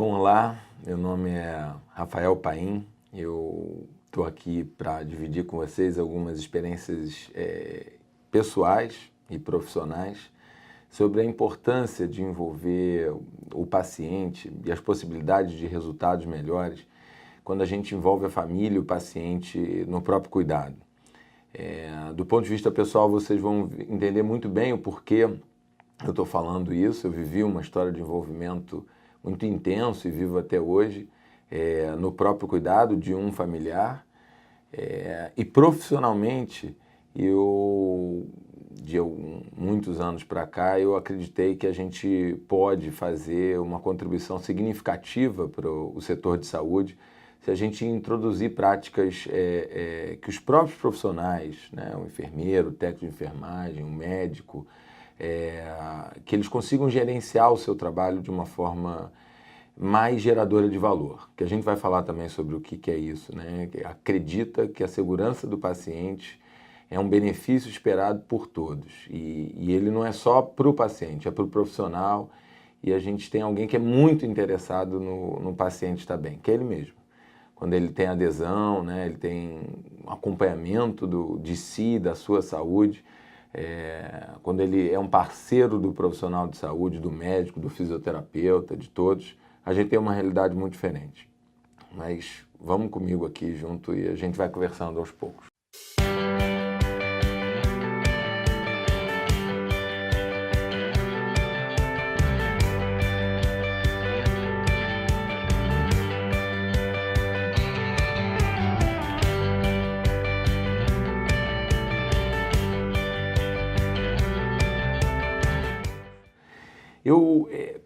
Bom, olá, meu nome é Rafael Paim, eu estou aqui para dividir com vocês algumas experiências pessoais e profissionais sobre a importância de envolver o paciente e as possibilidades de resultados melhores quando a gente envolve a família e o paciente no próprio cuidado. Do ponto de vista pessoal, vocês vão entender muito bem o porquê eu estou falando isso. Eu vivi uma história de envolvimento muito intenso e vivo até hoje no próprio cuidado de um familiar. E profissionalmente, muitos anos para cá, eu acreditei que a gente pode fazer uma contribuição significativa para o setor de saúde se a gente introduzir práticas que os próprios profissionais, né, o enfermeiro, o técnico de enfermagem, o médico, que eles consigam gerenciar o seu trabalho de uma forma mais geradora de valor. Que a gente vai falar também sobre o que é isso, né? Que acredita que a segurança do paciente é um benefício esperado por todos. E ele não é só para o paciente, é para o profissional. E a gente tem alguém que é muito interessado no paciente estar bem, que é ele mesmo. Quando ele tem adesão, né? Ele tem um acompanhamento de si, da sua saúde. Quando ele é um parceiro do profissional de saúde, do médico, do fisioterapeuta, de todos, a gente tem uma realidade muito diferente. Mas vamos comigo aqui junto e a gente vai conversando aos poucos.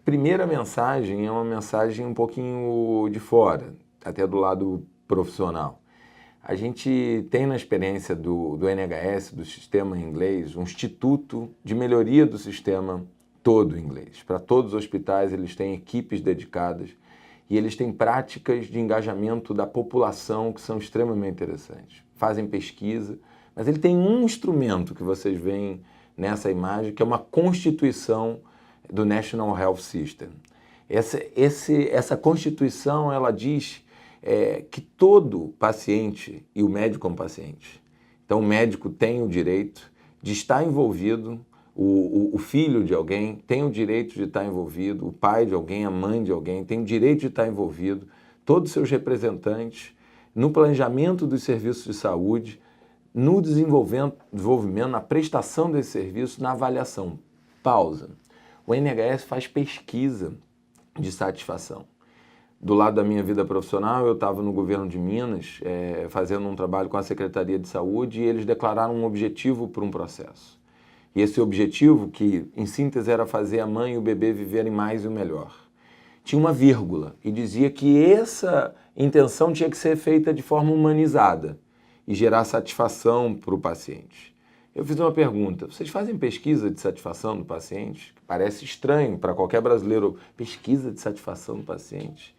Primeira mensagem é uma mensagem um pouquinho de fora, até do lado profissional. A gente tem na experiência do NHS, do sistema inglês, um instituto de melhoria do sistema todo inglês. Para todos os hospitais eles têm equipes dedicadas e eles têm práticas de engajamento da população que são extremamente interessantes. Fazem pesquisa, mas ele tem um instrumento que vocês veem nessa imagem, que é uma constituição do National Health System. Essa Constituição, ela diz que todo paciente, e o médico como paciente, então o médico tem o direito de estar envolvido, o filho de alguém tem o direito de estar envolvido, o pai de alguém, a mãe de alguém tem o direito de estar envolvido, todos os seus representantes, no planejamento dos serviços de saúde, no desenvolvimento, na prestação desse serviço, na avaliação. Pausa. O NHS faz pesquisa de satisfação. Do lado da minha vida profissional, eu estava no governo de Minas, fazendo um trabalho com a Secretaria de Saúde, e eles declararam um objetivo para um processo. E esse objetivo, que em síntese era fazer a mãe e o bebê viverem mais e o melhor, tinha uma vírgula e dizia que essa intenção tinha que ser feita de forma humanizada e gerar satisfação para o paciente. Eu fiz uma pergunta: vocês fazem pesquisa de satisfação do paciente? Parece estranho para qualquer brasileiro, pesquisa de satisfação do paciente.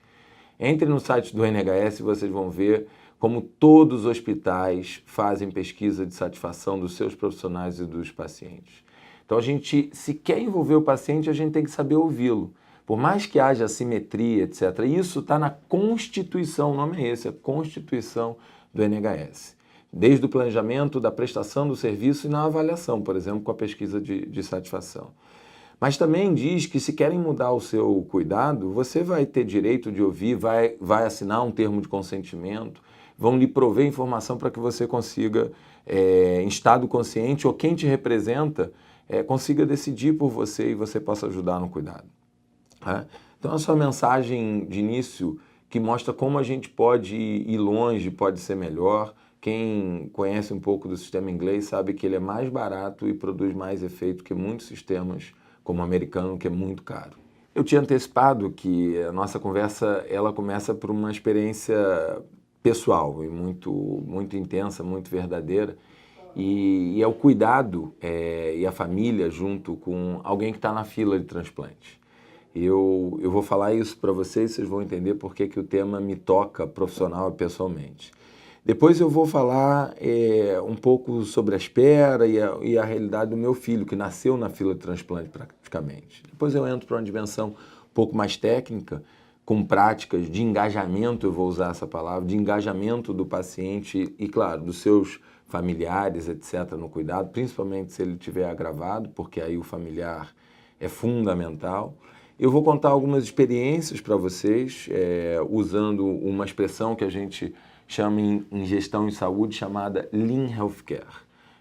Entre no site do NHS e vocês vão ver como todos os hospitais fazem pesquisa de satisfação dos seus profissionais e dos pacientes. Então se quer envolver o paciente, a gente tem que saber ouvi-lo. Por mais que haja assimetria, etc., isso está na Constituição, o nome é esse, a Constituição do NHS. Desde o planejamento, da prestação do serviço e na avaliação, por exemplo, com a pesquisa de satisfação. Mas também diz que se querem mudar o seu cuidado, você vai ter direito de ouvir, vai assinar um termo de consentimento, vão lhe prover informação para que você consiga, em estado consciente, ou quem te representa, consiga decidir por você e você possa ajudar no cuidado. Então, essa é uma mensagem de início que mostra como a gente pode ir longe, pode ser melhor. Quem conhece um pouco do sistema inglês sabe que ele é mais barato e produz mais efeito que muitos sistemas como o americano, que é muito caro. Eu tinha antecipado que a nossa conversa ela começa por uma experiência pessoal e muito intensa, muito verdadeira, e é o cuidado e a família junto com alguém que está na fila de transplante. Eu vou falar isso para vocês vão entender por que o tema me toca profissional e pessoalmente. Depois eu vou falar um pouco sobre a espera e a realidade do meu filho, que nasceu na fila de transplante praticamente. Depois eu entro para uma dimensão um pouco mais técnica, com práticas de engajamento, eu vou usar essa palavra, de engajamento do paciente e, claro, dos seus familiares, etc., no cuidado, principalmente se ele tiver agravado, porque aí o familiar é fundamental. Eu vou contar algumas experiências para vocês, usando uma expressão que a gente chama em gestão em saúde, chamada Lean Healthcare,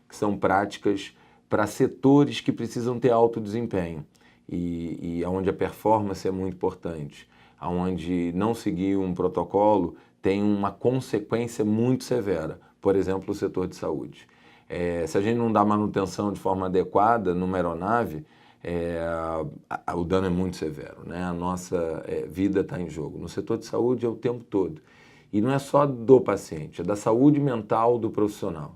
que são práticas para setores que precisam ter alto desempenho e onde a performance é muito importante, onde não seguir um protocolo tem uma consequência muito severa, por exemplo, o setor de saúde. Se a gente não dá manutenção de forma adequada numa aeronave, o dano é muito severo, né? A nossa vida está em jogo. No setor de saúde é o tempo todo. E não é só do paciente, é da saúde mental do profissional.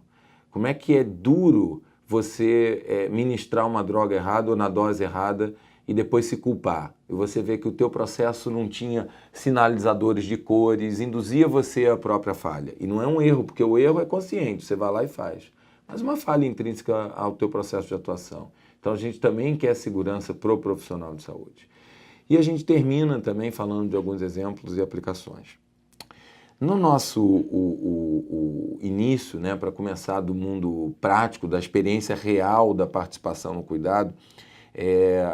Como é que é duro você ministrar uma droga errada ou na dose errada e depois se culpar. E você vê que o teu processo não tinha sinalizadores de cores, induzia você à própria falha. E não é um erro, porque o erro é consciente, você vai lá e faz. Mas uma falha intrínseca ao teu processo de atuação. Então a gente também quer segurança para o profissional de saúde. E a gente termina também falando de alguns exemplos e aplicações. No nosso início, né, para começar do mundo prático, da experiência real da participação no cuidado,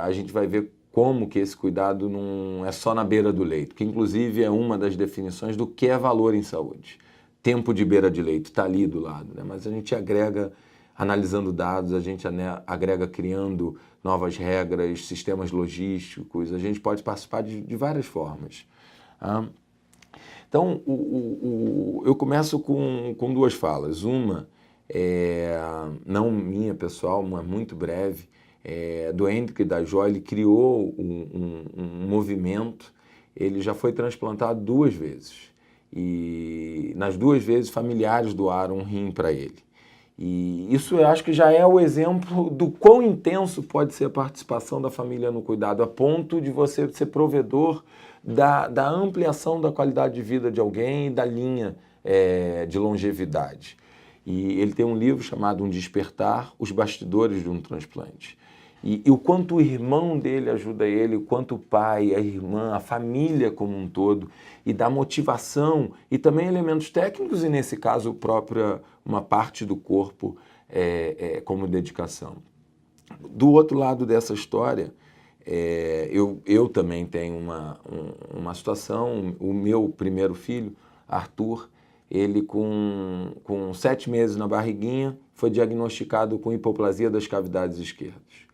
a gente vai ver como que esse cuidado não é só na beira do leito, que inclusive é uma das definições do que é valor em saúde. Tempo de beira de leito, está ali do lado, né? Mas a gente agrega, analisando dados, a gente agrega criando novas regras, sistemas logísticos, a gente pode participar de várias formas. Então, eu começo com duas falas. Uma, não minha pessoal, mas muito breve, do Hendrik da Joy. Ele criou um movimento, ele já foi transplantado 2 vezes. E nas 2 vezes familiares doaram um rim para ele. E isso eu acho que já é o exemplo do quão intenso pode ser a participação da família no cuidado, a ponto de você ser provedor da ampliação da qualidade de vida de alguém e da linha de longevidade. E ele tem um livro chamado Um Despertar, Os Bastidores de um Transplante. E o quanto o irmão dele ajuda ele, o quanto o pai, a irmã, a família como um todo, e dá motivação e também elementos técnicos e, nesse caso, uma parte do corpo como dedicação. Do outro lado dessa história, eu também tenho uma situação. O meu primeiro filho, Arthur, ele com 7 meses na barriguinha, foi diagnosticado com hipoplasia das cavidades esquerdas.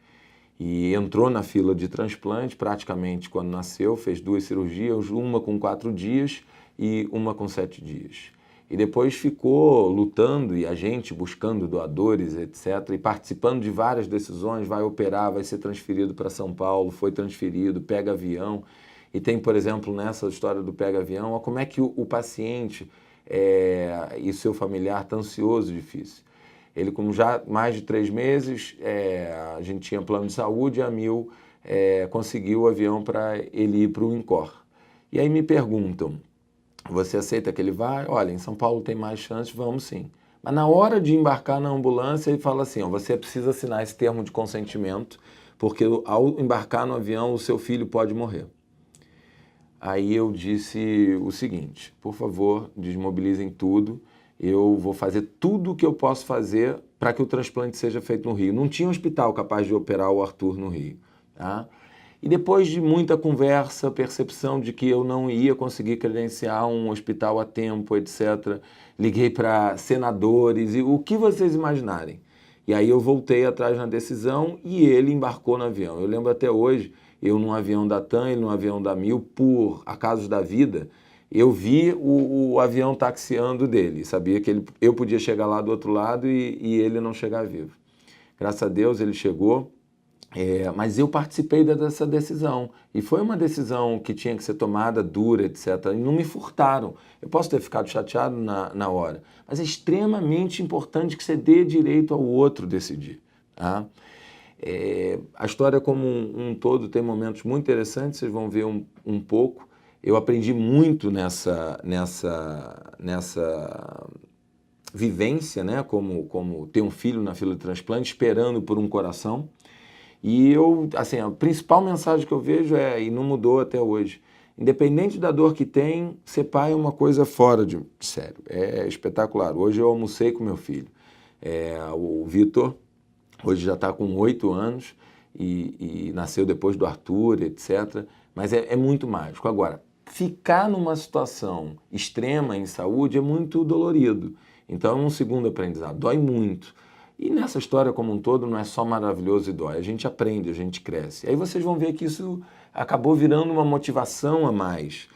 E entrou na fila de transplante praticamente quando nasceu, fez 2 cirurgias, uma com 4 dias e uma com 7 dias. E depois ficou lutando e a gente buscando doadores, etc., e participando de várias decisões, vai operar, vai ser transferido para São Paulo, foi transferido, pega avião. E tem, por exemplo, nessa história do pega avião, como é que o paciente e seu familiar está ansioso e difícil. Ele, como já mais de 3 meses, a gente tinha plano de saúde, a Mil conseguiu o avião para ele ir para o INCOR. E aí me perguntam, você aceita que ele vai? Olha, em São Paulo tem mais chances, vamos sim. Mas na hora de embarcar na ambulância, ele fala assim, você precisa assinar esse termo de consentimento, porque ao embarcar no avião, o seu filho pode morrer. Aí eu disse o seguinte, por favor, desmobilizem tudo, eu vou fazer tudo o que eu posso fazer para que o transplante seja feito no Rio. Não tinha hospital capaz de operar o Arthur no Rio. Tá? E depois de muita conversa, percepção de que eu não ia conseguir credenciar um hospital a tempo, etc., liguei para senadores e o que vocês imaginarem. E aí eu voltei atrás na decisão e ele embarcou no avião. Eu lembro até hoje, eu num avião da TAM, ele num avião da Mil, por acasos da vida, eu vi o avião taxiando dele, sabia que eu podia chegar lá do outro lado e ele não chegar vivo. Graças a Deus ele chegou, mas eu participei dessa decisão. E foi uma decisão que tinha que ser tomada, dura, etc. E não me furtaram. Eu posso ter ficado chateado na hora, mas é extremamente importante que você dê direito ao outro decidir. Tá? A história como um todo tem momentos muito interessantes, vocês vão ver um pouco. Eu aprendi muito nessa vivência, né? Como ter um filho na fila de transplante, esperando por um coração. E a principal mensagem que eu vejo e não mudou até hoje, independente da dor que tem, ser pai é uma coisa fora de sério, é espetacular. Hoje eu almocei com meu filho, o Vitor, hoje já está com 8 anos e nasceu depois do Arthur, etc. Mas é muito mágico. Agora, ficar numa situação extrema em saúde é muito dolorido. Então é um segundo aprendizado, dói muito. E nessa história como um todo não é só maravilhoso e dói, a gente aprende, a gente cresce. Aí vocês vão ver que isso acabou virando uma motivação a mais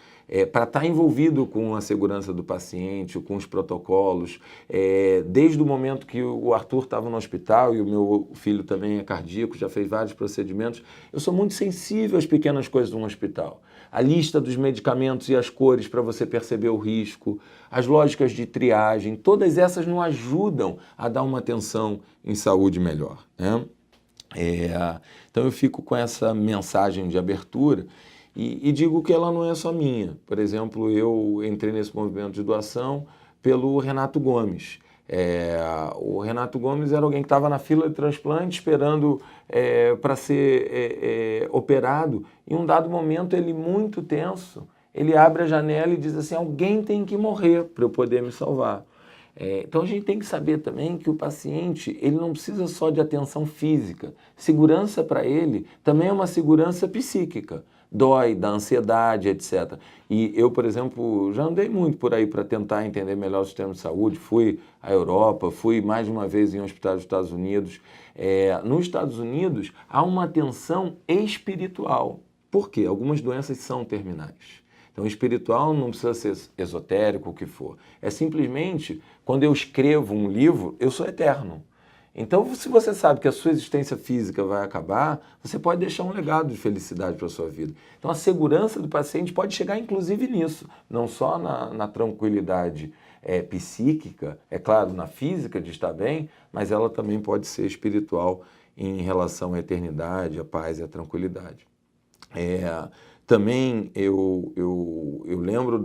para estar envolvido com a segurança do paciente, com os protocolos. Desde o momento que o Arthur estava no hospital e o meu filho também é cardíaco, já fez vários procedimentos, eu sou muito sensível às pequenas coisas de um hospital. A lista dos medicamentos e as cores para você perceber o risco, as lógicas de triagem, todas essas nos ajudam a dar uma atenção em saúde melhor, né? Então eu fico com essa mensagem de abertura e digo que ela não é só minha. Por exemplo, eu entrei nesse movimento de doação pelo Renato Gomes. O Renato Gomes era alguém que estava na fila de transplante esperando para ser operado. Em um dado momento, ele muito tenso, ele abre a janela e diz assim, alguém tem que morrer para eu poder me salvar. Então a gente tem que saber também que o paciente ele não precisa só de atenção física. Segurança para ele também é uma segurança psíquica. Dói, dá ansiedade, etc. E eu, por exemplo, já andei muito por aí para tentar entender melhor o sistema de saúde. Fui à Europa, fui mais de uma vez em hospitais dos Estados Unidos. Nos Estados Unidos há uma atenção espiritual. Por quê? Algumas doenças são terminais. Então, espiritual não precisa ser esotérico, o que for. É simplesmente, quando eu escrevo um livro, eu sou eterno. Então, se você sabe que a sua existência física vai acabar, você pode deixar um legado de felicidade para a sua vida. Então, a segurança do paciente pode chegar, inclusive, nisso. Não só na tranquilidade psíquica, é claro, na física de estar bem, mas ela também pode ser espiritual em relação à eternidade, à paz e à tranquilidade. Também eu lembro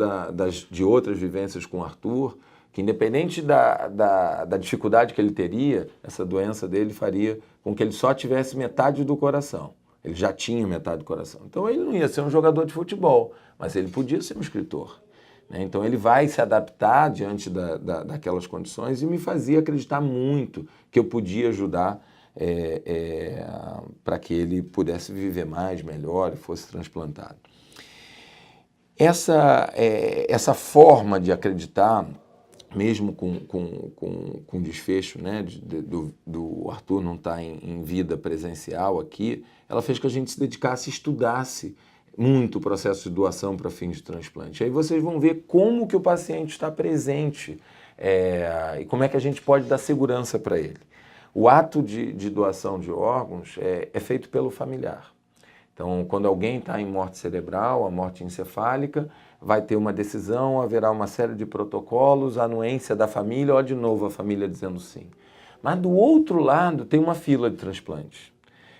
de outras vivências com o Arthur, que independente da dificuldade que ele teria, essa doença dele faria com que ele só tivesse metade do coração. Ele já tinha metade do coração. Então ele não ia ser um jogador de futebol, mas ele podia ser um escritor, né? Então ele vai se adaptar diante daquelas condições e me fazia acreditar muito que eu podia ajudar para que ele pudesse viver mais, melhor e fosse transplantado. Essa forma de acreditar, mesmo com desfecho, né, do Arthur não estar em vida presencial aqui, ela fez que a gente se dedicasse e estudasse muito o processo de doação para fins de transplante. Aí vocês vão ver como que o paciente está presente e como é que a gente pode dar segurança para ele. O ato de doação de órgãos é feito pelo familiar. Então, quando alguém está em morte cerebral, a morte encefálica, vai ter uma decisão, haverá uma série de protocolos, a anuência da família, ou de novo a família dizendo sim. Mas do outro lado tem uma fila de transplantes.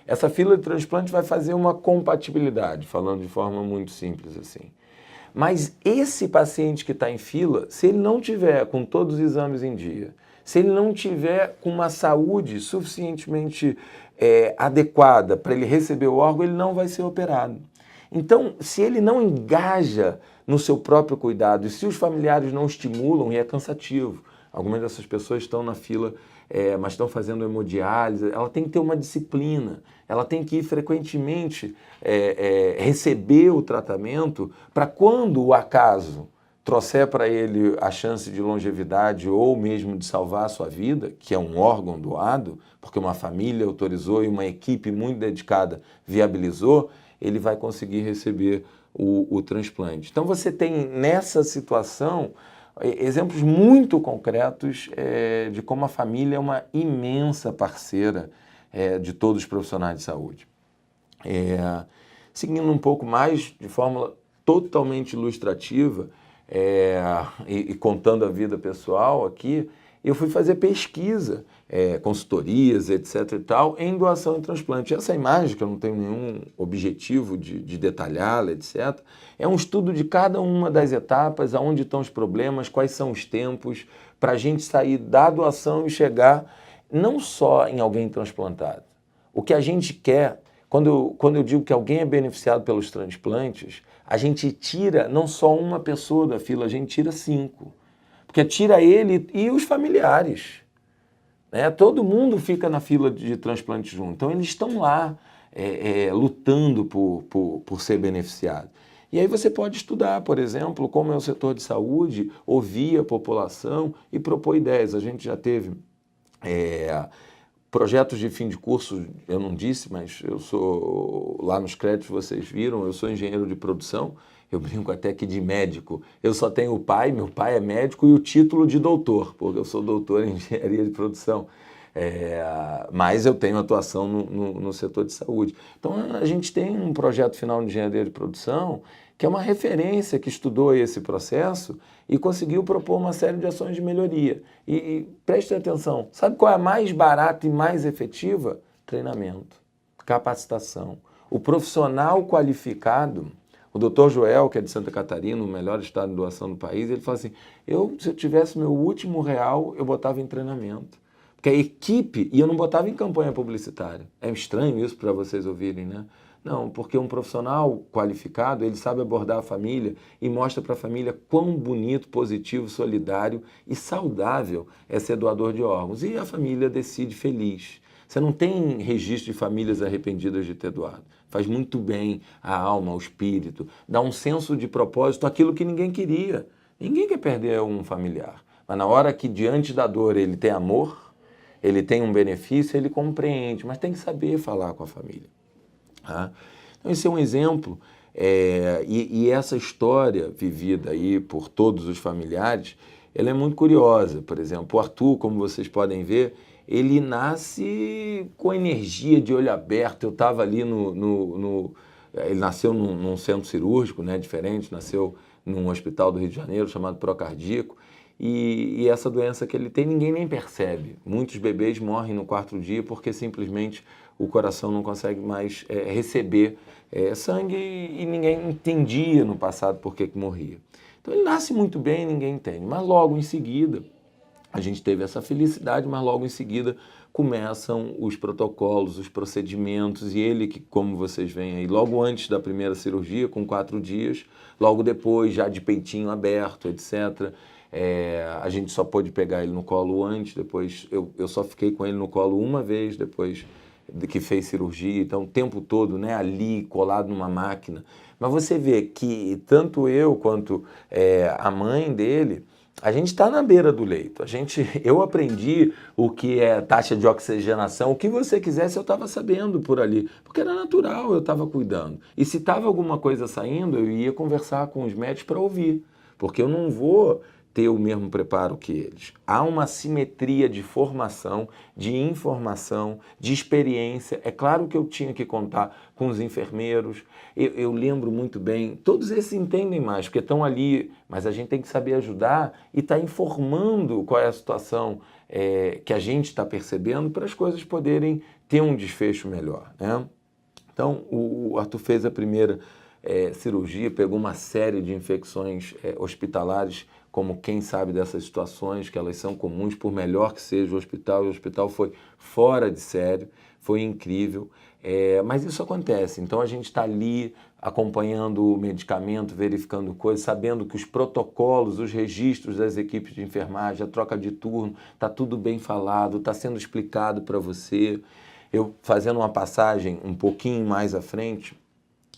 Essa fila de transplante vai fazer uma compatibilidade, falando de forma muito simples assim. Mas esse paciente que está em fila, se ele não tiver com todos os exames em dia, se ele não tiver com uma saúde suficientemente adequada para ele receber o órgão, ele não vai ser operado. Então, se ele não engaja no seu próprio cuidado e se os familiares não estimulam, e é cansativo. Algumas dessas pessoas estão na fila, mas estão fazendo hemodiálise. Ela tem que ter uma disciplina, ela tem que ir frequentemente receber o tratamento para quando o acaso trouxer para ele a chance de longevidade ou mesmo de salvar a sua vida, que é um órgão doado, porque uma família autorizou e uma equipe muito dedicada viabilizou, ele vai conseguir receber o transplante. Então você tem nessa situação exemplos muito concretos de como a família é uma imensa parceira de todos os profissionais de saúde. Seguindo um pouco mais, de forma totalmente ilustrativa, e contando a vida pessoal aqui, eu fui fazer pesquisa, consultorias, etc. e tal, em doação e transplante. Essa imagem, que eu não tenho nenhum objetivo de detalhá-la, etc., é um estudo de cada uma das etapas, aonde estão os problemas, quais são os tempos, para a gente sair da doação e chegar não só em alguém transplantado. O que a gente quer Quando eu digo que alguém é beneficiado pelos transplantes, a gente tira não só uma pessoa da fila, a gente tira 5. Porque tira ele e os familiares. Né? Todo mundo fica na fila de transplante junto. Então, eles estão lá lutando por ser beneficiado. E aí você pode estudar, por exemplo, como é o setor de saúde, ouvir a população e propor ideias. A gente já teve projetos de fim de curso, eu não disse, mas eu sou, lá nos créditos vocês viram, eu sou engenheiro de produção, eu brinco até que de médico. Eu só tenho o pai, meu pai é médico, e o título de doutor, porque eu sou doutor em engenharia de produção. Mas eu tenho atuação no setor de saúde. Então a gente tem um projeto final de engenharia de produção que é uma referência que estudou esse processo e conseguiu propor uma série de ações de melhoria. E preste atenção, sabe qual é a mais barata e mais efetiva? Treinamento, capacitação. O profissional qualificado, o Dr. Joel, que é de Santa Catarina, o melhor estado de doação do país, ele fala assim, se eu tivesse meu último real, eu botava em treinamento. Porque a equipe, e eu não botava em campanha publicitária. É estranho isso para vocês ouvirem, né? Não, porque um profissional qualificado, ele sabe abordar a família e mostra para a família quão bonito, positivo, solidário e saudável é ser doador de órgãos. E a família decide feliz. Você não tem registro de famílias arrependidas de ter doado. Faz muito bem à alma, ao espírito. Dá um senso de propósito, aquilo que ninguém queria. Ninguém quer perder um familiar. Mas na hora que diante da dor ele tem amor, ele tem um benefício, ele compreende, mas tem que saber falar com a família. Tá? Então esse é um exemplo, e essa história vivida aí por todos os familiares, ela é muito curiosa. Por exemplo, o Arthur, como vocês podem ver, ele nasce com energia de olho aberto. Eu estava ali ele nasceu num centro cirúrgico, né, diferente, nasceu num hospital do Rio de Janeiro chamado Procardíaco, e essa doença que ele tem ninguém nem percebe. Muitos bebês morrem no 4º dia porque simplesmente o coração não consegue mais receber sangue e ninguém entendia no passado por que morria. Então ele nasce muito bem, ninguém entende, mas logo em seguida a gente teve essa felicidade, mas logo em seguida começam os protocolos, os procedimentos, e ele que, como vocês veem aí, logo antes da primeira cirurgia, com 4 dias, logo depois, já de peitinho aberto, etc., a gente só pôde pegar ele no colo antes, depois eu só fiquei com ele no colo uma vez, depois que fez cirurgia, então o tempo todo, né, ali colado numa máquina. Mas você vê que tanto eu quanto a mãe dele, a gente está na beira do leito. Eu aprendi o que é taxa de oxigenação, o que você quisesse eu estava sabendo por ali, porque era natural, eu estava cuidando. E se estava alguma coisa saindo, eu ia conversar com os médicos para ouvir, porque eu não vou ter o mesmo preparo que eles. Há uma simetria de formação, de informação, de experiência. É claro que eu tinha que contar com os enfermeiros. Eu lembro muito bem, todos esses entendem mais, porque estão ali, mas a gente tem que saber ajudar e estar informando qual é a situação que a gente está percebendo para as coisas poderem ter um desfecho melhor, né? Então, o Arthur fez a primeira cirurgia, pegou uma série de infecções hospitalares, como quem sabe dessas situações, que elas são comuns, por melhor que seja o hospital foi fora de sério, foi incrível, mas isso acontece. Então a gente está ali acompanhando o medicamento, verificando coisas, sabendo que os protocolos, os registros das equipes de enfermagem, a troca de turno, está tudo bem falado, está sendo explicado para você. Eu, fazendo uma passagem um pouquinho mais à frente,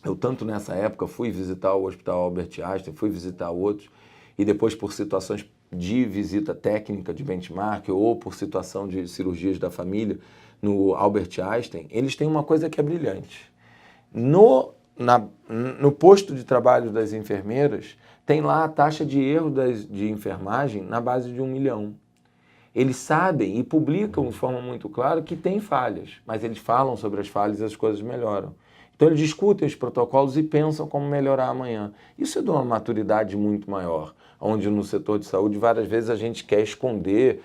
eu tanto nessa época fui visitar o Hospital Albert Einstein, fui visitar outros, e depois por situações de visita técnica de benchmark ou por situação de cirurgias da família no Albert Einstein, eles têm uma coisa que é brilhante. No posto de trabalho das enfermeiras, tem lá a taxa de erro de enfermagem na base de 1 milhão. Eles sabem e publicam de forma muito clara que tem falhas, mas eles falam sobre as falhas e as coisas melhoram. Então eles discutem os protocolos e pensam como melhorar amanhã. Isso é de uma maturidade muito maior, onde no setor de saúde várias vezes a gente quer esconder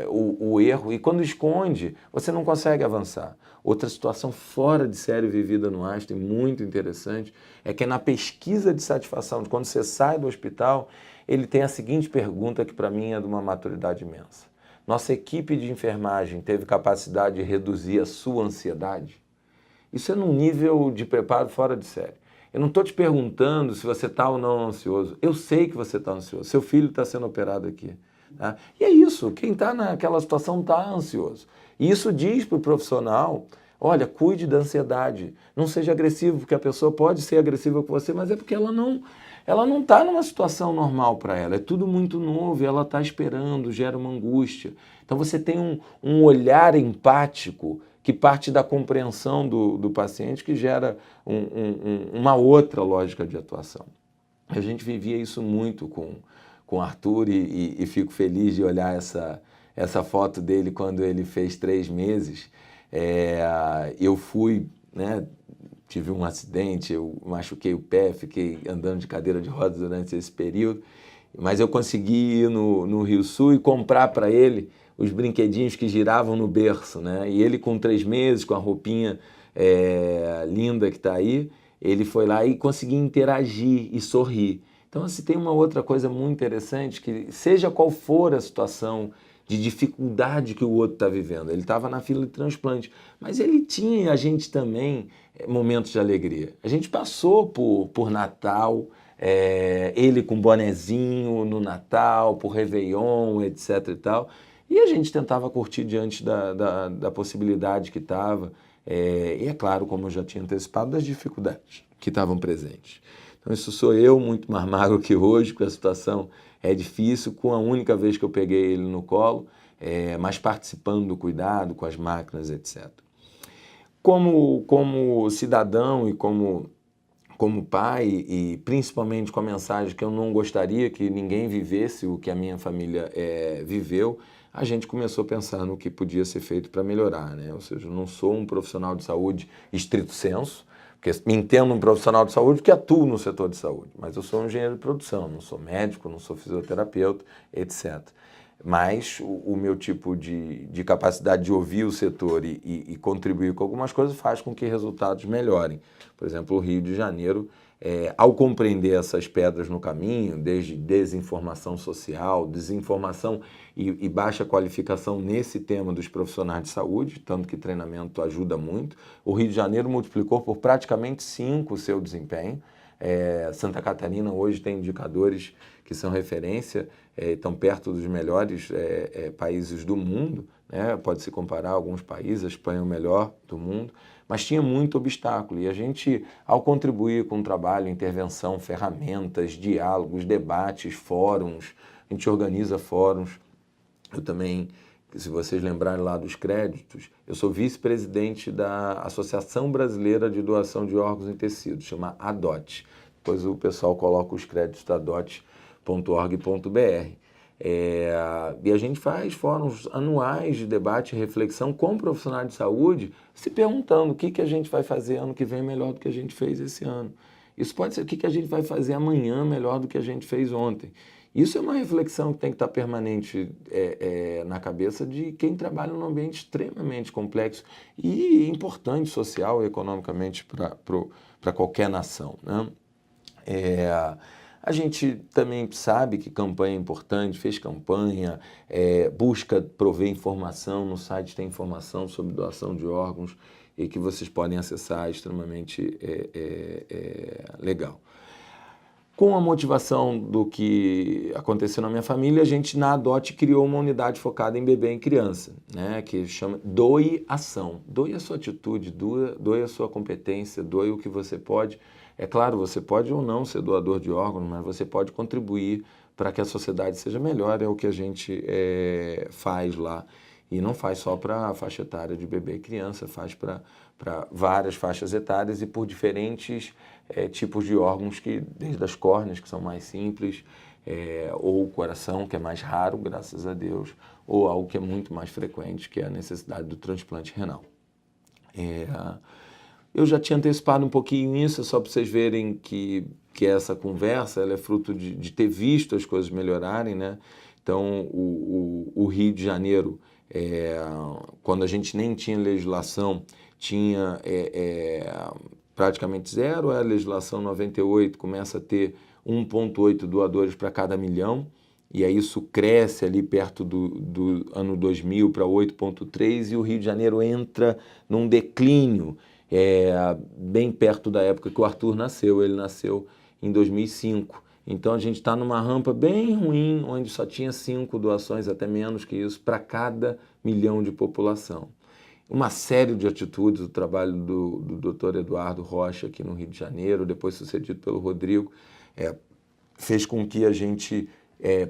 o erro, e quando esconde, você não consegue avançar. Outra situação fora de série vivida no Einstein, muito interessante, é que na pesquisa de satisfação, quando você sai do hospital, ele tem a seguinte pergunta que para mim é de uma maturidade imensa. Nossa equipe de enfermagem teve capacidade de reduzir a sua ansiedade? Isso é num nível de preparo fora de série. Eu não estou te perguntando se você está ou não ansioso. Eu sei que você está ansioso. Seu filho está sendo operado aqui. Tá? E é isso. Quem está naquela situação está ansioso. E isso diz para o profissional, olha, cuide da ansiedade. Não seja agressivo, porque a pessoa pode ser agressiva com você, mas é porque ela não está numa situação normal para ela. É tudo muito novo, ela está esperando, gera uma angústia. Então você tem um olhar empático que parte da compreensão do paciente, que gera uma outra lógica de atuação. A gente vivia isso muito com o Arthur e fico feliz de olhar essa foto dele quando ele fez 3 meses. Eu fui, né, tive um acidente, eu machuquei o pé, fiquei andando de cadeira de rodas durante esse período, mas eu consegui ir no Rio Sul e comprar para ele os brinquedinhos que giravam no berço, né? E ele com 3 meses, com a roupinha linda que está aí, ele foi lá e conseguiu interagir e sorrir. Então, assim, tem uma outra coisa muito interessante, que seja qual for a situação de dificuldade que o outro está vivendo, ele estava na fila de transplante, mas ele tinha, e a gente também, momentos de alegria. A gente passou por Natal, ele com bonezinho no Natal, por Réveillon, etc e tal, e a gente tentava curtir diante da possibilidade que estava, e é claro, como eu já tinha antecipado, das dificuldades que estavam presentes. Então isso sou eu, muito mais magro que hoje, porque a situação é difícil, com a única vez que eu peguei ele no colo, mas participando do cuidado com as máquinas, etc. Como cidadão e como pai, e principalmente com a mensagem que eu não gostaria que ninguém vivesse o que a minha família viveu, a gente começou a pensar no que podia ser feito para melhorar, né? Ou seja, eu não sou um profissional de saúde estrito senso, porque me entendo um profissional de saúde que atua no setor de saúde, mas eu sou um engenheiro de produção, não sou médico, não sou fisioterapeuta, etc. Mas o meu tipo de capacidade de ouvir o setor e contribuir com algumas coisas faz com que resultados melhorem. Por exemplo, o Rio de Janeiro, ao compreender essas pedras no caminho, desde desinformação social, desinformação e baixa qualificação nesse tema dos profissionais de saúde, tanto que treinamento ajuda muito, o Rio de Janeiro multiplicou por praticamente 5 o seu desempenho. Santa Catarina hoje tem indicadores que são referência, estão perto dos melhores países do mundo, né? Pode-se comparar a alguns países, a Espanha é o melhor do mundo, mas tinha muito obstáculo. E a gente, ao contribuir com o trabalho, intervenção, ferramentas, diálogos, debates, fóruns, a gente organiza fóruns. Eu também, se vocês lembrarem lá dos créditos, eu sou vice-presidente da Associação Brasileira de Doação de Órgãos e Tecidos, chama ADOT. Depois o pessoal coloca os créditos da ADOT.org.br. E a gente faz fóruns anuais de debate e reflexão com profissionais de saúde, se perguntando o que a gente vai fazer ano que vem melhor do que a gente fez esse ano. Isso pode ser o que a gente vai fazer amanhã melhor do que a gente fez ontem. Isso é uma reflexão que tem que estar permanente na cabeça de quem trabalha num ambiente extremamente complexo e importante social e economicamente para qualquer nação, né? A gente também sabe que campanha é importante, fez campanha, busca prover informação, no site tem informação sobre doação de órgãos e que vocês podem acessar, extremamente legal. Com a motivação do que aconteceu na minha família, a gente na ADOT criou uma unidade focada em bebê e criança, né, que chama Doe Ação. Doe a sua atitude, doe a sua competência, doe o que você pode. É claro, você pode ou não ser doador de órgãos, mas você pode contribuir para que a sociedade seja melhor, é o que a gente faz lá. E não faz só para a faixa etária de bebê e criança, faz para várias faixas etárias e por diferentes tipos de órgãos, desde as córneas, que são mais simples, ou o coração, que é mais raro, graças a Deus, ou algo que é muito mais frequente, que é a necessidade do transplante renal. Eu já tinha antecipado um pouquinho isso, só para vocês verem que essa conversa ela é fruto de ter visto as coisas melhorarem, né? Então, o Rio de Janeiro, quando a gente nem tinha legislação, tinha praticamente zero. A legislação 98 começa a ter 1,8 doadores para cada milhão, e aí isso cresce ali perto do ano 2000 para 8,3, e o Rio de Janeiro entra num declínio bem perto da época que o Arthur nasceu. Ele nasceu em 2005. Então a gente está numa rampa bem ruim, onde só tinha 5 doações, até menos que isso, para cada 1 milhão de população. Uma série de atitudes, o trabalho do Dr. Eduardo Rocha aqui no Rio de Janeiro, depois sucedido pelo Rodrigo, fez com que a gente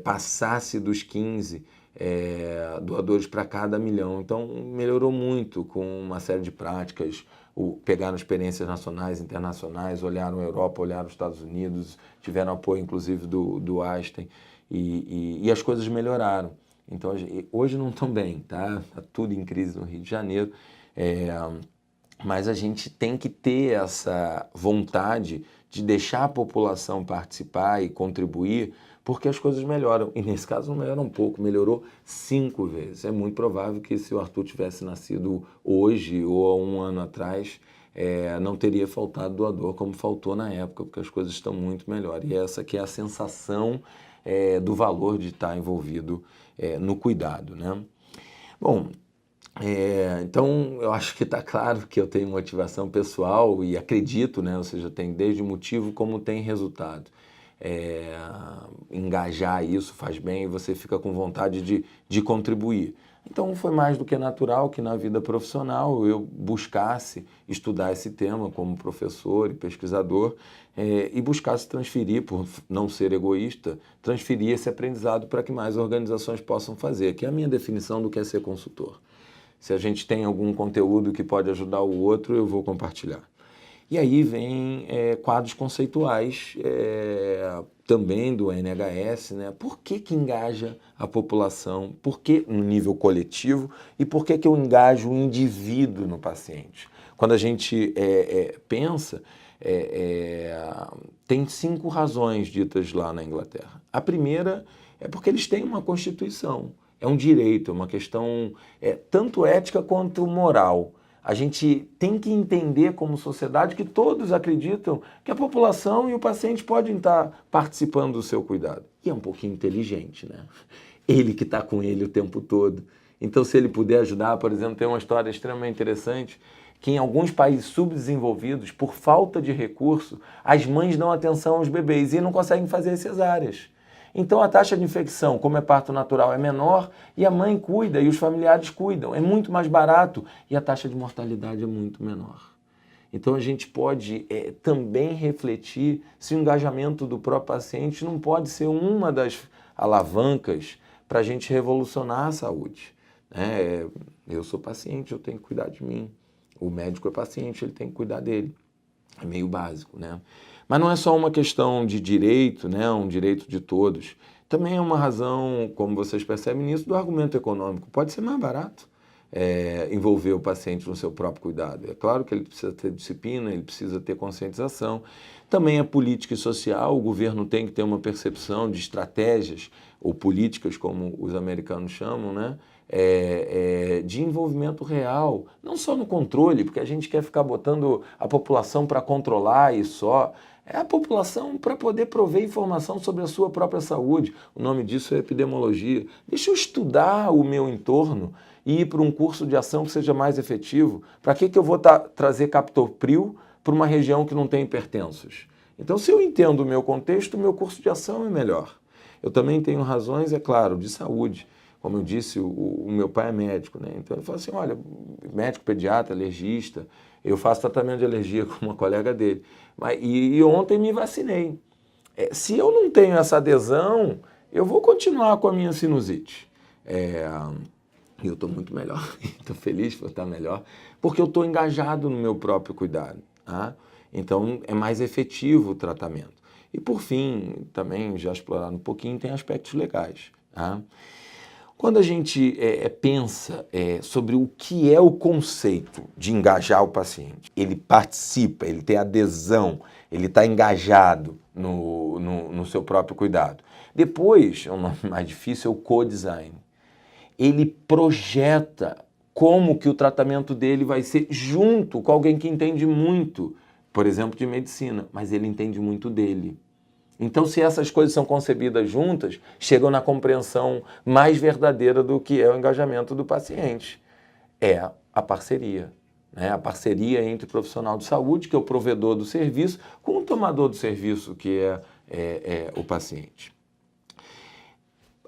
passasse dos 15 doadores para cada 1 milhão. Então melhorou muito com uma série de práticas, pegaram experiências nacionais, internacionais, olharam a Europa, olharam os Estados Unidos, tiveram apoio inclusive do Einstein e as coisas melhoraram. Então hoje não estão bem, tá? Tá tudo em crise no Rio de Janeiro, mas a gente tem que ter essa vontade de deixar a população participar e contribuir, porque as coisas melhoram. E nesse caso não melhorou um pouco, melhorou 5 vezes. É muito provável que se o Arthur tivesse nascido hoje ou há 1 ano atrás, não teria faltado doador como faltou na época, porque as coisas estão muito melhores. E essa que é a sensação do valor de estar envolvido no cuidado, né? Bom, então eu acho que está claro que eu tenho motivação pessoal e acredito, né? Ou seja, tem desde motivo como tem resultado. Engajar isso faz bem e você fica com vontade de contribuir. Então foi mais do que natural que na vida profissional eu buscasse estudar esse tema como professor e pesquisador e buscasse transferir, por não ser egoísta, transferir esse aprendizado para que mais organizações possam fazer, que é a minha definição do que é ser consultor. Se a gente tem algum conteúdo que pode ajudar o outro, eu vou compartilhar. E aí vem quadros conceituais também do NHS, né? Por que engaja a população? Por que no nível coletivo? E por que eu engajo o indivíduo no paciente? Quando a gente pensa, tem 5 razões ditas lá na Inglaterra. A primeira é porque eles têm uma Constituição. É um direito, é uma questão tanto ética quanto moral. A gente tem que entender como sociedade que todos acreditam que a população e o paciente podem estar participando do seu cuidado. E é um pouquinho inteligente, né? Ele que está com ele o tempo todo. Então, se ele puder ajudar, por exemplo, tem uma história extremamente interessante, que em alguns países subdesenvolvidos, por falta de recurso, as mães dão atenção aos bebês e não conseguem fazer cesáreas. Então a taxa de infecção, como é parto natural, é menor e a mãe cuida e os familiares cuidam. É muito mais barato e a taxa de mortalidade é muito menor. Então a gente pode também refletir se o engajamento do próprio paciente não pode ser uma das alavancas para a gente revolucionar a saúde. Eu sou paciente, eu tenho que cuidar de mim. O médico é paciente, ele tem que cuidar dele. É meio básico, né? Mas não é só uma questão de direito, né? Um direito de todos. Também é uma razão, como vocês percebem nisso, do argumento econômico. Pode ser mais barato envolver o paciente no seu próprio cuidado. É claro que ele precisa ter disciplina, ele precisa ter conscientização. Também é política e social, o governo tem que ter uma percepção de estratégias, ou políticas, como os americanos chamam, né? De envolvimento real, não só no controle, porque a gente quer ficar botando a população para controlar e só. É a população para poder prover informação sobre a sua própria saúde. O nome disso é epidemiologia. Deixa eu estudar o meu entorno e ir para um curso de ação que seja mais efetivo. Para que eu vou trazer captopril para uma região que não tem hipertensos? Então, se eu entendo o meu contexto, o meu curso de ação é melhor. Eu também tenho razões, é claro, de saúde. Como eu disse, o meu pai é médico, né? Então ele falou assim, olha, médico, pediatra, alergista, eu faço tratamento de alergia com uma colega dele. E ontem me vacinei. Se eu não tenho essa adesão, eu vou continuar com a minha sinusite. Eu estou muito melhor, estou feliz por estar melhor, porque eu estou engajado no meu próprio cuidado. Tá? Então é mais efetivo o tratamento. E por fim, também já explorado um pouquinho, tem aspectos legais. Tá? Quando a gente pensa sobre o que é o conceito de engajar o paciente, ele participa, ele tem adesão, ele está engajado no seu próprio cuidado. Depois, o nome mais difícil é o co-design. Ele projeta como que o tratamento dele vai ser junto com alguém que entende muito, por exemplo, de medicina, mas ele entende muito dele. Então, se essas coisas são concebidas juntas, chegam na compreensão mais verdadeira do que é o engajamento do paciente. É a parceria. né? A parceria entre o profissional de saúde, que é o provedor do serviço, com o tomador do serviço, que é o paciente.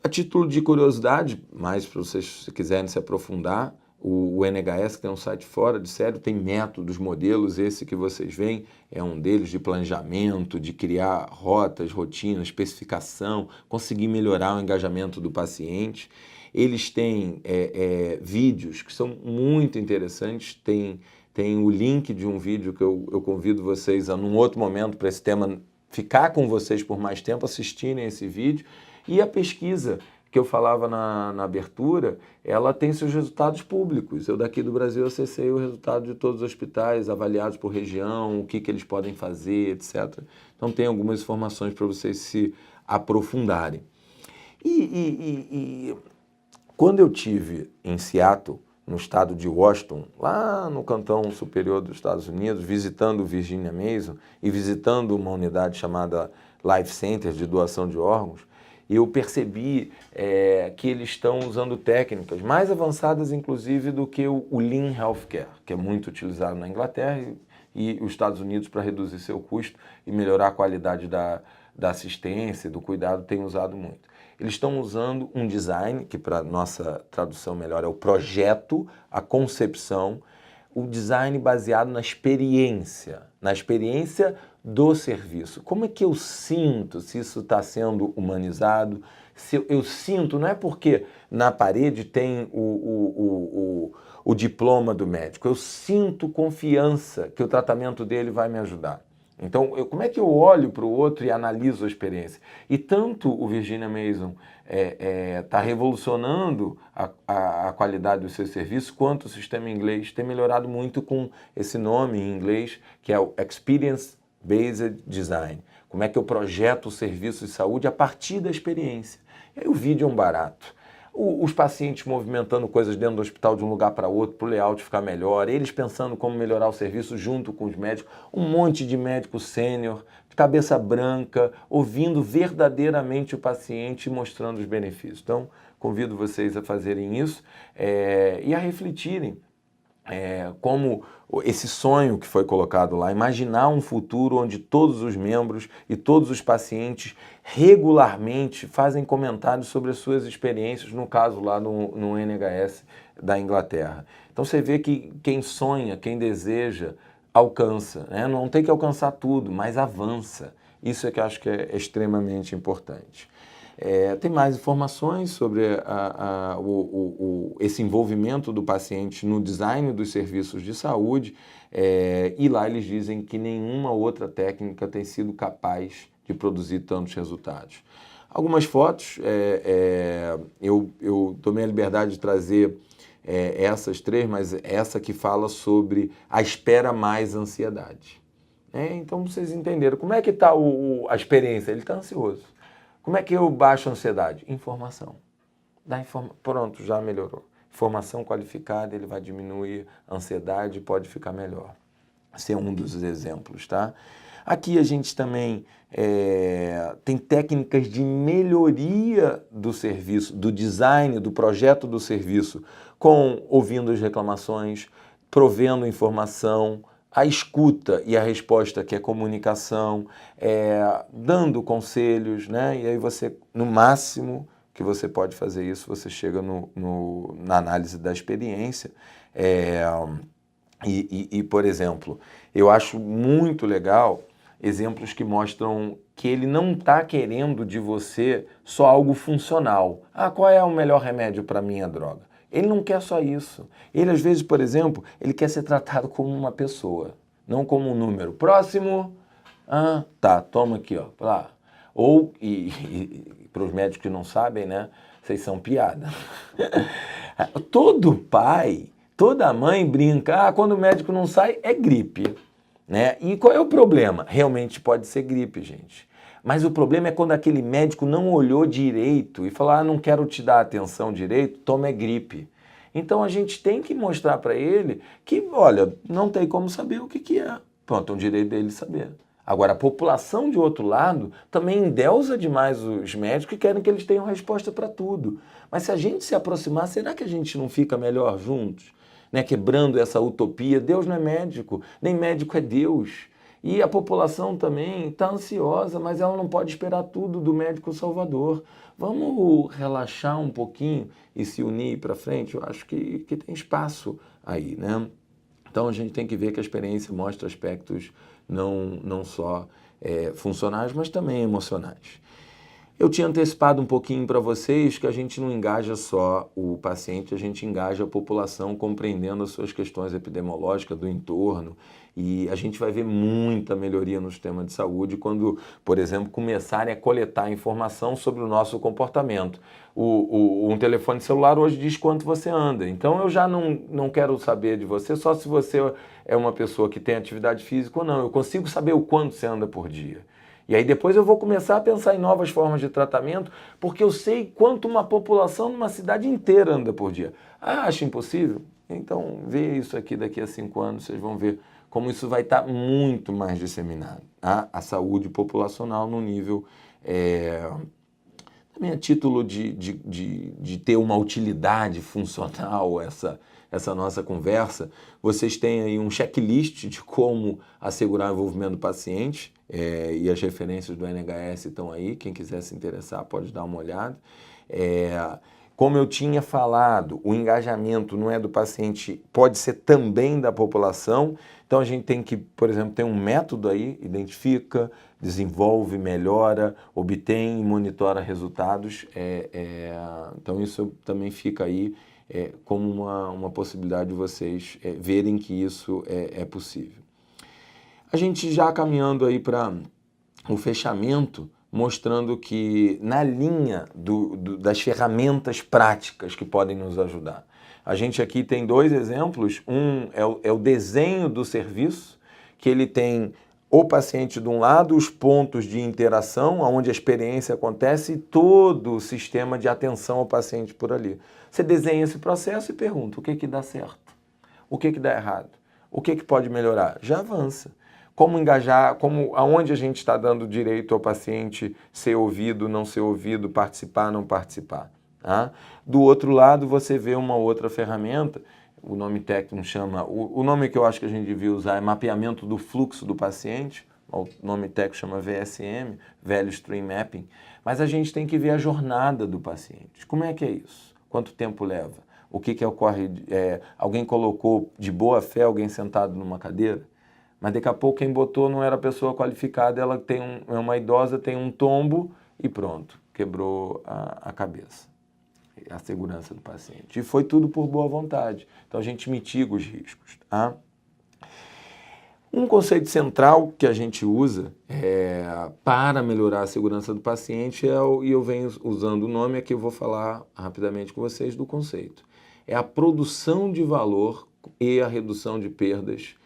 A título de curiosidade, mais para vocês, se quiserem se aprofundar, o NHS, que tem um site fora de série, tem métodos, modelos, esse que vocês veem é um deles de planejamento, de criar rotas, rotinas, especificação, conseguir melhorar o engajamento do paciente. Eles têm vídeos que são muito interessantes, tem o link de um vídeo que eu convido vocês a, num outro momento, para esse tema ficar com vocês por mais tempo, assistirem esse vídeo. E a pesquisa que eu falava na abertura, ela tem seus resultados públicos. Eu daqui do Brasil acessei o resultado de todos os hospitais, avaliados por região, o que eles podem fazer, etc. Então tem algumas informações para vocês se aprofundarem. E quando eu tive em Seattle, no estado de Washington, lá no cantão superior dos Estados Unidos, visitando o Virginia Mason e visitando uma unidade chamada Life Center de doação de órgãos, eu percebi que eles estão usando técnicas mais avançadas, inclusive, do que o Lean Healthcare, que é muito utilizado na Inglaterra e os Estados Unidos para reduzir seu custo e melhorar a qualidade da assistência, do cuidado, tem usado muito. Eles estão usando um design, que para nossa tradução melhor é o projeto, a concepção, o design baseado na experiência do serviço. Como é que eu sinto se isso está sendo humanizado? Se eu sinto, não é porque na parede tem o diploma do médico, eu sinto confiança que o tratamento dele vai me ajudar. Então, como é que eu olho para o outro e analiso a experiência? E tanto o Virginia Mason está revolucionando a qualidade dos seus serviços, quanto o sistema inglês tem melhorado muito com esse nome em inglês, que é o Experience Based Design. Como é que eu projeto o serviço de saúde a partir da experiência? E aí o vídeo é um barato. Os pacientes movimentando coisas dentro do hospital de um lugar para outro, para o layout ficar melhor, eles pensando como melhorar o serviço junto com os médicos, um monte de médico sênior, de cabeça branca, ouvindo verdadeiramente o paciente e mostrando os benefícios. Então, convido vocês a fazerem isso e a refletirem como esse sonho que foi colocado lá, imaginar um futuro onde todos os membros e todos os pacientes regularmente fazem comentários sobre as suas experiências, no caso lá no NHS da Inglaterra. Então você vê que quem sonha, quem deseja, alcança, né? Não tem que alcançar tudo, mas avança. Isso é que eu acho que é extremamente importante. Tem mais informações sobre esse envolvimento do paciente no design dos serviços de saúde e lá eles dizem que nenhuma outra técnica tem sido capaz de produzir tantos resultados. Algumas fotos, eu tomei a liberdade de trazer essas três, mas essa que fala sobre a espera mais ansiedade. Então vocês entenderam como é que está a experiência, ele está ansioso. Como é que eu baixo a ansiedade? Informação. Pronto, já melhorou. Informação qualificada, ele vai diminuir a ansiedade e pode ficar melhor. Esse é um dos exemplos, tá? Aqui a gente também tem técnicas de melhoria do serviço, do design, do projeto do serviço, ouvindo as reclamações, provendo informação, a escuta e a resposta, que é comunicação, dando conselhos, né? E aí você, no máximo que você pode fazer isso, você chega na análise da experiência. Por exemplo, eu acho muito legal exemplos que mostram que ele não está querendo de você só algo funcional. Qual é o melhor remédio para a minha droga? Ele não quer só isso. Ele, às vezes, por exemplo, ele quer ser tratado como uma pessoa, não como um número. Próximo. Tá, toma aqui, ó. Lá. Ou, para os médicos que não sabem, né? Vocês são piada. Todo pai, toda mãe brinca, quando o médico não sai, é gripe. Né? E qual é o problema? Realmente pode ser gripe, gente. Mas o problema é quando aquele médico não olhou direito e falou, não quero te dar atenção direito, toma gripe. Então a gente tem que mostrar para ele que, olha, não tem como saber o que é. Pronto, é um direito dele saber. Agora, a população, de outro lado, também endeusa demais os médicos e querem que eles tenham resposta para tudo. Mas se a gente se aproximar, será que a gente não fica melhor juntos? né, quebrando essa utopia. Deus não é médico, nem médico é Deus. E a população também está ansiosa, mas ela não pode esperar tudo do médico salvador. Vamos relaxar um pouquinho e se unir para frente? Eu acho que tem espaço aí, né? Então a gente tem que ver que a experiência mostra aspectos não só funcionais, mas também emocionais. Eu tinha antecipado um pouquinho para vocês que a gente não engaja só o paciente, a gente engaja a população compreendendo as suas questões epidemiológicas do entorno, e a gente vai ver muita melhoria no sistema de saúde quando, por exemplo, começarem a coletar informação sobre o nosso comportamento. Um telefone celular hoje diz quanto você anda, então eu já não quero saber de você só se você é uma pessoa que tem atividade física ou não, eu consigo saber o quanto você anda por dia. E aí depois eu vou começar a pensar em novas formas de tratamento, porque eu sei quanto uma população numa cidade inteira anda por dia. Ah, acho impossível? Então vê isso aqui daqui a 5 anos, vocês vão ver como isso vai estar muito mais disseminado. Tá? A saúde populacional no nível, também a título de ter uma utilidade funcional essa nossa conversa, vocês têm aí um checklist de como assegurar o envolvimento do paciente, e as referências do NHS estão aí, quem quiser se interessar pode dar uma olhada. Como eu tinha falado, o engajamento não é do paciente, pode ser também da população, então a gente tem que, por exemplo, ter um método aí, identifica, desenvolve, melhora, obtém e monitora resultados, então isso também fica aí como uma possibilidade de vocês verem que isso é possível. A gente já caminhando aí para o fechamento, mostrando que na linha das ferramentas práticas que podem nos ajudar. A gente aqui tem 2 exemplos, um é o desenho do serviço, que ele tem o paciente de um lado, os pontos de interação, onde a experiência acontece e todo o sistema de atenção ao paciente por ali. Você desenha esse processo e pergunta o que dá certo, o que dá errado, o que pode melhorar, já avança. Como engajar, aonde a gente está dando direito ao paciente ser ouvido, não ser ouvido, participar, não participar. Tá? Do outro lado, você vê uma outra ferramenta, o nome técnico chama, o nome que eu acho que a gente devia usar é mapeamento do fluxo do paciente, o nome técnico chama VSM, Value Stream Mapping, mas a gente tem que ver a jornada do paciente. Como é que é isso? Quanto tempo leva? O que ocorre? Alguém colocou de boa fé alguém sentado numa cadeira? Mas daqui a pouco quem botou não era a pessoa qualificada, ela é uma idosa, tem um tombo e pronto, quebrou a cabeça, a segurança do paciente. E foi tudo por boa vontade. Então a gente mitiga os riscos. Tá? Um conceito central que a gente usa para melhorar a segurança do paciente e eu venho usando o nome, aqui eu vou falar rapidamente com vocês do conceito. É a produção de valor e a redução de perdas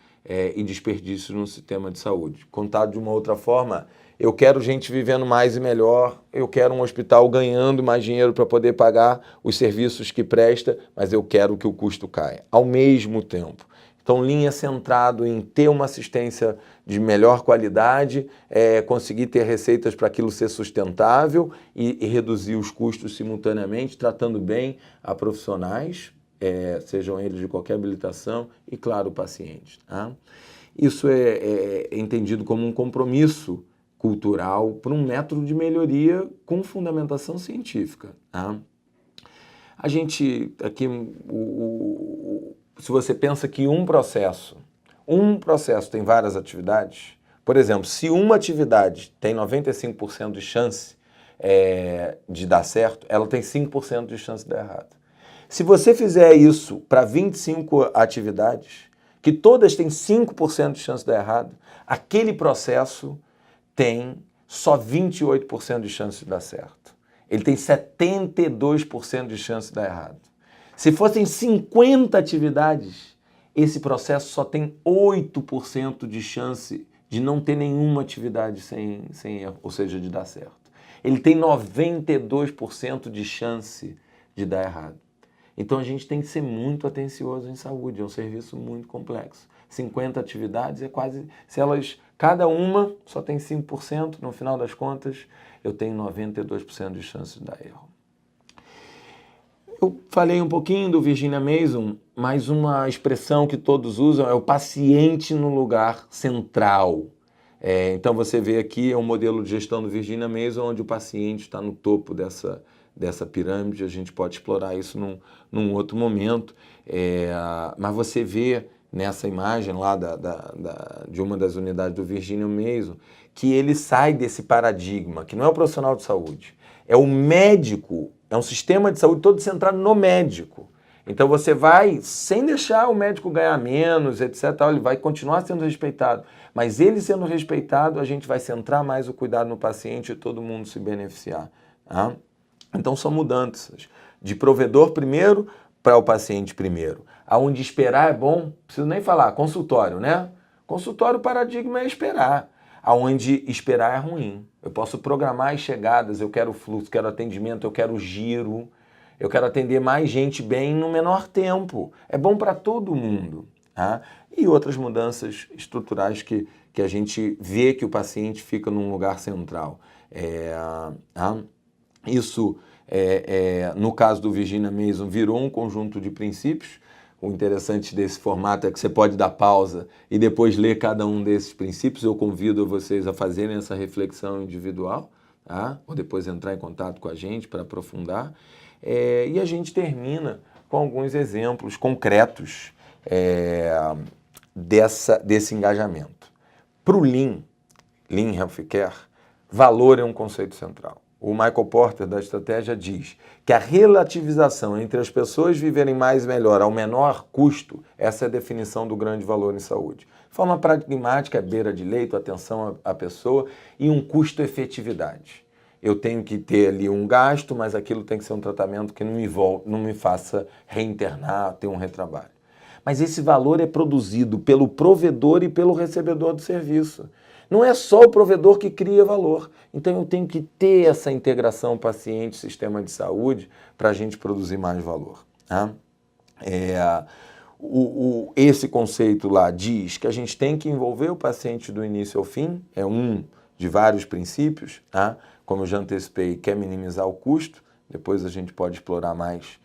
e desperdícios no sistema de saúde. Contado de uma outra forma, eu quero gente vivendo mais e melhor, eu quero um hospital ganhando mais dinheiro para poder pagar os serviços que presta, mas eu quero que o custo caia ao mesmo tempo. Então, linha centrado em ter uma assistência de melhor qualidade, conseguir ter receitas para aquilo ser sustentável e reduzir os custos simultaneamente, tratando bem a profissionais, sejam eles de qualquer habilitação, e, claro, pacientes. Tá? Isso é entendido como um compromisso cultural para um método de melhoria com fundamentação científica. Tá? A gente, aqui, se você pensa que um processo tem várias atividades, por exemplo, se uma atividade tem 95% de chance de dar certo, ela tem 5% de chance de dar errado. Se você fizer isso para 25 atividades, que todas têm 5% de chance de dar errado, aquele processo tem só 28% de chance de dar certo. Ele tem 72% de chance de dar errado. Se fossem 50 atividades, esse processo só tem 8% de chance de não ter nenhuma atividade sem erro, ou seja, de dar certo. Ele tem 92% de chance de dar errado. Então a gente tem que ser muito atencioso em saúde, é um serviço muito complexo. 50 atividades é quase, cada uma só tem 5%, no final das contas eu tenho 92% de chance de dar erro. Eu falei um pouquinho do Virginia Mason, mas uma expressão que todos usam é o paciente no lugar central. Então você vê aqui um modelo de gestão do Virginia Mason, onde o paciente está no topo dessa pirâmide. A gente pode explorar isso num outro momento. Mas você vê nessa imagem lá de uma das unidades do Virginia Mason que ele sai desse paradigma, que não é o profissional de saúde, é o médico, é um sistema de saúde todo centrado no médico. Então você vai, sem deixar o médico ganhar menos, etc., ele vai continuar sendo respeitado. Mas ele sendo respeitado, a gente vai centrar mais o cuidado no paciente e todo mundo se beneficiar. Tá? Então são mudanças de provedor primeiro para o paciente primeiro. Aonde esperar é bom, não preciso nem falar, consultório, né? Consultório, o paradigma é esperar. Aonde esperar é ruim. Eu posso programar as chegadas, eu quero fluxo, quero atendimento, eu quero giro. Eu quero atender mais gente bem no menor tempo. É bom para todo mundo. Tá? E outras mudanças estruturais que a gente vê que o paciente fica num lugar central. Isso, no caso do Virginia Mason, virou um conjunto de princípios. O interessante desse formato é que você pode dar pausa e depois ler cada um desses princípios. Eu convido vocês a fazerem essa reflexão individual, tá? Ou depois entrar em contato com a gente para aprofundar. E a gente termina com alguns exemplos concretos desse engajamento. Para o Lean Healthcare, valor é um conceito central. O Michael Porter, da estratégia, diz que a relativização entre as pessoas viverem mais e melhor ao menor custo, essa é a definição do grande valor em saúde. De forma pragmática, é beira de leito, atenção à pessoa e um custo-efetividade. Eu tenho que ter ali um gasto, mas aquilo tem que ser um tratamento que não me faça reinternar, ter um retrabalho. Mas esse valor é produzido pelo provedor e pelo recebedor do serviço. Não é só o provedor que cria valor. Então eu tenho que ter essa integração paciente-sistema de saúde para a gente produzir mais valor. Tá? Esse conceito lá diz que a gente tem que envolver o paciente do início ao fim, é um de vários princípios, tá? Como eu já antecipei, quer minimizar o custo, depois a gente pode explorar mais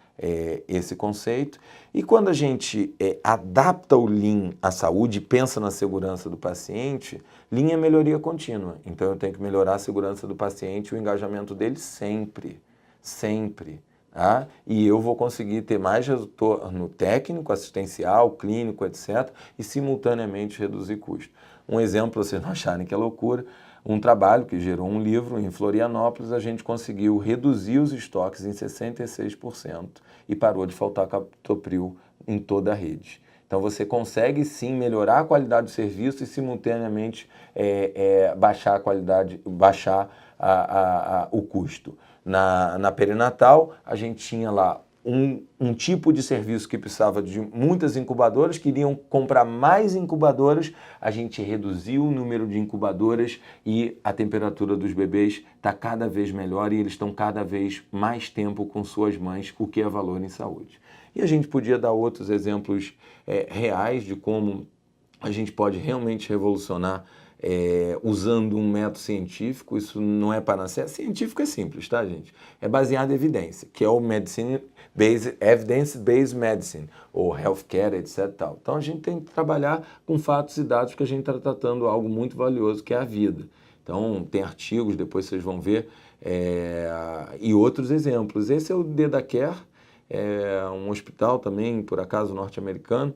esse conceito. E quando a gente adapta o Lean à saúde e pensa na segurança do paciente, Lean é melhoria contínua. Então eu tenho que melhorar a segurança do paciente e o engajamento dele sempre, sempre. Tá? E eu vou conseguir ter mais retorno técnico, assistencial, clínico, etc. e simultaneamente reduzir custo. Um exemplo, para vocês não acharem que é loucura, um trabalho que gerou um livro em Florianópolis, a gente conseguiu reduzir os estoques em 66% e parou de faltar captopril em toda a rede. Então você consegue sim melhorar a qualidade do serviço e simultaneamente baixar a qualidade, baixar o custo. Na perinatal, a gente tinha lá um tipo de serviço que precisava de muitas incubadoras, queriam comprar mais incubadoras, a gente reduziu o número de incubadoras e a temperatura dos bebês está cada vez melhor e eles estão cada vez mais tempo com suas mães, o que é valor em saúde. E a gente podia dar outros exemplos reais de como a gente pode realmente revolucionar usando um método científico. Isso não é panaceia. Científico é simples, tá, gente? É baseado em evidência, que é o Evidence-Based Medicine, ou Healthcare, etc. Tal. Então a gente tem que trabalhar com fatos e dados, porque a gente está tratando algo muito valioso, que é a vida. Então tem artigos, depois vocês vão ver, e outros exemplos. Esse é o DedaCare, um hospital também, por acaso, norte-americano,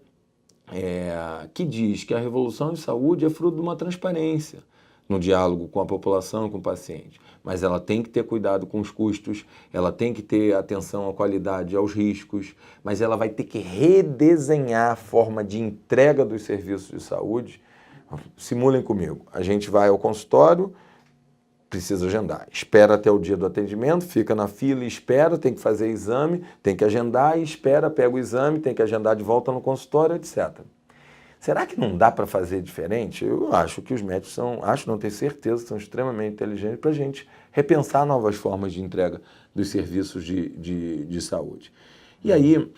que diz que a revolução em saúde é fruto de uma transparência no diálogo com a população e com o paciente. Mas ela tem que ter cuidado com os custos, ela tem que ter atenção à qualidade, aos riscos, mas ela vai ter que redesenhar a forma de entrega dos serviços de saúde. Simulem comigo. A gente vai ao consultório, precisa agendar. Espera até o dia do atendimento, fica na fila e espera, tem que fazer exame, tem que agendar e espera, pega o exame, tem que agendar de volta no consultório, etc. Será que não dá para fazer diferente? Eu acho que os médicos não tenho certeza, são extremamente inteligentes para a gente repensar novas formas de entrega dos serviços de saúde. E aí,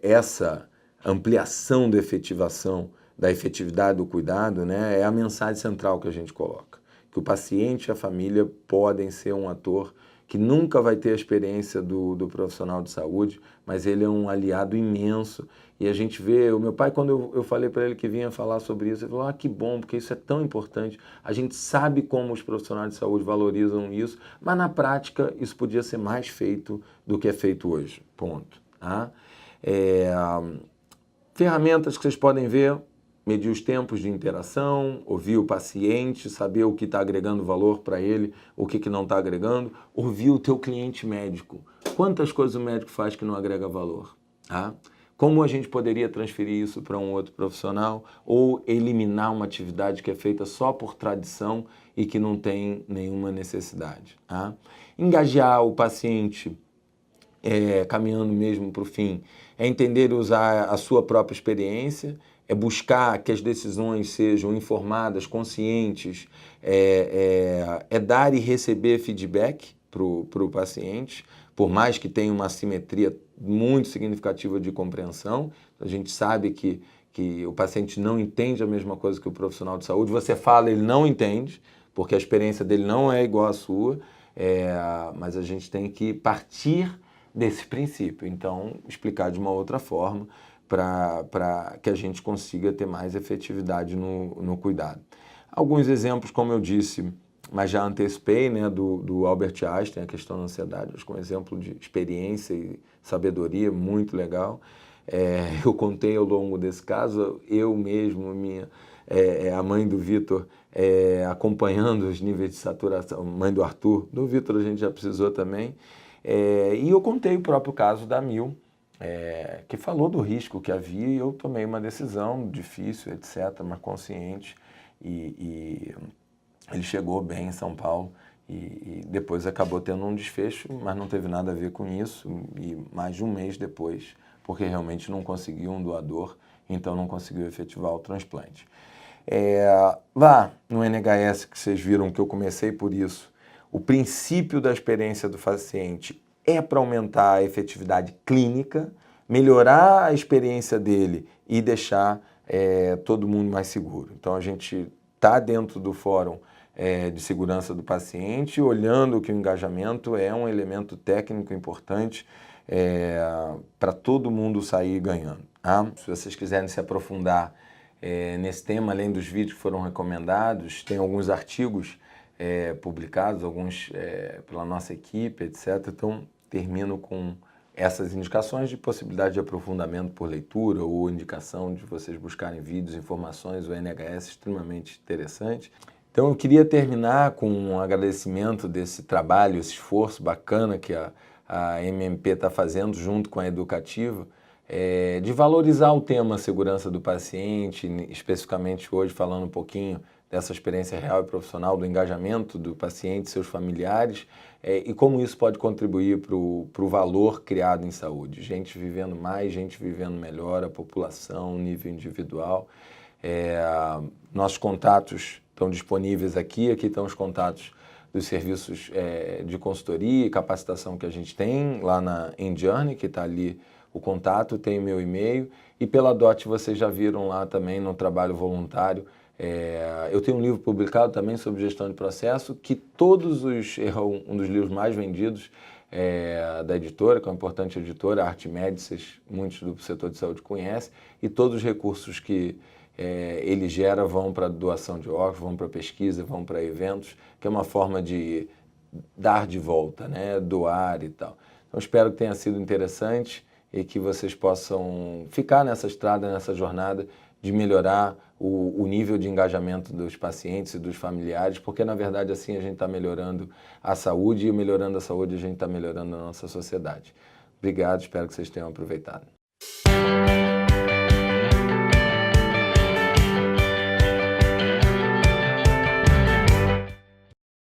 essa ampliação da efetividade do cuidado, né, é a mensagem central que a gente coloca. Que o paciente e a família podem ser um ator que nunca vai ter a experiência do profissional de saúde, mas ele é um aliado imenso. E a gente vê, o meu pai, quando eu falei para ele que vinha falar sobre isso, ele falou, que bom, porque isso é tão importante. A gente sabe como os profissionais de saúde valorizam isso, mas na prática isso podia ser mais feito do que é feito hoje, ponto. Tá? Ferramentas que vocês podem ver, medir os tempos de interação, ouvir o paciente, saber o que está agregando valor para ele, o que não está agregando, ouvir o teu cliente médico. Quantas coisas o médico faz que não agrega valor? Tá? Como a gente poderia transferir isso para um outro profissional ou eliminar uma atividade que é feita só por tradição e que não tem nenhuma necessidade? Tá? Engajar o paciente caminhando mesmo para o fim, é entender e usar a sua própria experiência, é buscar que as decisões sejam informadas, conscientes, é dar e receber feedback para o paciente, por mais que tenha uma assimetria muito significativa de compreensão. A gente sabe que o paciente não entende a mesma coisa que o profissional de saúde, você fala, ele não entende, porque a experiência dele não é igual à sua, mas a gente tem que partir desse princípio, então explicar de uma outra forma para que a gente consiga ter mais efetividade no cuidado. Alguns exemplos, como eu disse, mas já antecipei, né, do Albert Einstein, a questão da ansiedade, acho que um exemplo de experiência e sabedoria muito legal. Eu contei ao longo desse caso, eu mesmo, a mãe do Vitor, acompanhando os níveis de saturação, mãe do Arthur, do Vitor a gente já precisou também, e eu contei o próprio caso da Mil, que falou do risco que havia e eu tomei uma decisão difícil, etc., mas consciente, e ele chegou bem em São Paulo e depois acabou tendo um desfecho, mas não teve nada a ver com isso, e mais de um mês depois, porque realmente não conseguiu um doador, então não conseguiu efetivar o transplante. Lá no NHS, que vocês viram que eu comecei por isso, o princípio da experiência do paciente é para aumentar a efetividade clínica, melhorar a experiência dele e deixar todo mundo mais seguro. Então a gente está dentro do fórum de segurança do paciente, olhando que o engajamento é um elemento técnico importante para todo mundo sair ganhando. Tá? Se vocês quiserem se aprofundar nesse tema, além dos vídeos que foram recomendados, tem alguns artigos publicados, alguns pela nossa equipe, etc. Então, termino com essas indicações de possibilidade de aprofundamento por leitura ou indicação de vocês buscarem vídeos, informações, o NHS extremamente interessante. Então, eu queria terminar com um agradecimento desse trabalho, esse esforço bacana que a MMP está fazendo junto com a Educativa, de valorizar o tema segurança do paciente, especificamente hoje falando um pouquinho dessa experiência real e profissional, do engajamento do paciente e seus familiares, e como isso pode contribuir para o valor criado em saúde. Gente vivendo mais, gente vivendo melhor, a população, nível individual. Nossos contatos estão disponíveis aqui estão os contatos dos serviços de consultoria e capacitação que a gente tem lá na InJourney, que está ali o contato, tem meu e-mail, e pela DOT vocês já viram lá também no trabalho voluntário. Eu tenho um livro publicado também sobre gestão de processo, que um dos livros mais vendidos da editora, que é uma importante editora, a Artmédices, muitos do setor de saúde conhecem, e todos os recursos que ele gera vão para doação de órgãos, vão para pesquisa, vão para eventos, que é uma forma de dar de volta, né? Doar e tal. Então espero que tenha sido interessante e que vocês possam ficar nessa estrada, nessa jornada de melhorar o nível de engajamento dos pacientes e dos familiares, porque na verdade assim a gente está melhorando a saúde e melhorando a saúde a gente está melhorando a nossa sociedade. Obrigado, espero que vocês tenham aproveitado.